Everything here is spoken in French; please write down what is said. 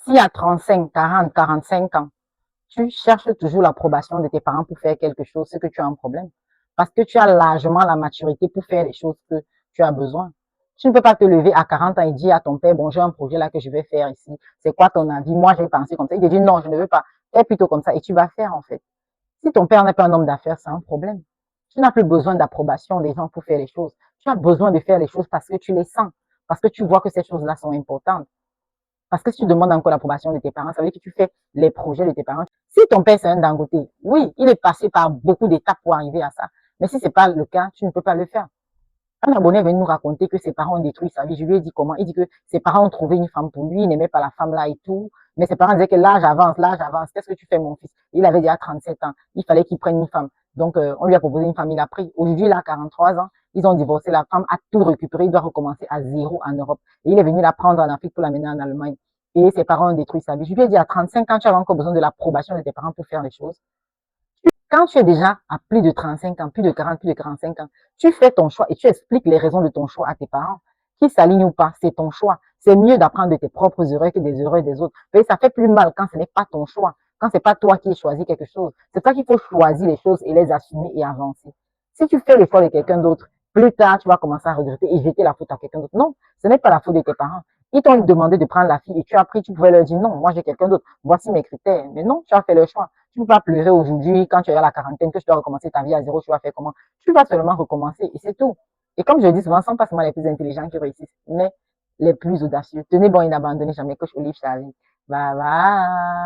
Si à 35, 40, 45 ans, tu cherches toujours l'approbation de tes parents pour faire quelque chose, c'est que tu as un problème. Parce que tu as largement la maturité pour faire les choses que tu as besoin. Tu ne peux pas te lever à 40 ans et dire à ton père, bon, j'ai un projet là que je vais faire ici. C'est quoi ton avis? Moi, j'ai pensé comme ça. Il te dit, non, je ne veux pas. Fais plutôt comme ça. Et tu vas faire, en fait. Si ton père n'est pas un homme d'affaires, c'est un problème. Tu n'as plus besoin d'approbation des gens pour faire les choses. Tu as besoin de faire les choses parce que tu les sens. Parce que tu vois que ces choses-là sont importantes. Parce que si tu demandes encore l'approbation de tes parents, ça veut dire que tu fais les projets de tes parents. Si ton père, c'est un Dangote, oui, il est passé par beaucoup d'étapes pour arriver à ça. Mais si c'est pas le cas, tu ne peux pas le faire. Un abonné est venu nous raconter que ses parents ont détruit sa vie. Je lui ai dit comment? Il dit que ses parents ont trouvé une femme pour lui, il n'aimait pas la femme là et tout. Mais ses parents disaient que l'âge avance, l'âge avance. Qu'est-ce que tu fais, mon fils? Il avait déjà 37 ans. Il fallait qu'il prenne une femme. Donc, on lui a proposé une femme, il a pris. Aujourd'hui, il a 43 ans. Ils ont divorcé. La femme a tout récupéré. Il doit recommencer à zéro en Europe. Et il est venu la prendre en Afrique pour l'amener en Allemagne. Et ses parents ont détruit sa vie. Je lui ai dit à 35 ans, tu avais encore besoin de l'approbation de tes parents pour faire les choses. Quand tu es déjà à plus de 35 ans, plus de 40, plus de 45 ans, tu fais ton choix et tu expliques les raisons de ton choix à tes parents. Qu'ils s'alignent ou pas, c'est ton choix. C'est mieux d'apprendre de tes propres erreurs que des erreurs des autres. Mais ça fait plus mal quand ce n'est pas ton choix, quand c'est pas toi qui as choisi quelque chose. C'est toi qu'il faut choisir les choses et les assumer et avancer. Si tu fais l'effort de quelqu'un d'autre, plus tard, tu vas commencer à regretter et jeter la faute à quelqu'un d'autre. Non, ce n'est pas la faute de tes parents. Ils t'ont demandé de prendre la fille et tu as pris, tu pouvais leur dire non, moi j'ai quelqu'un d'autre. Voici mes critères. Mais non, tu as fait le choix. Tu ne peux pas pleurer aujourd'hui quand tu es à la quarantaine, que tu dois recommencer ta vie à zéro, tu vas faire comment? Tu vas seulement recommencer et c'est tout. Et comme je dis souvent, ce ne sont pas seulement les plus intelligents qui réussissent, mais les plus audacieux. Tenez bon et n'abandonnez jamais. Coach Olive Charlie. Bye bye.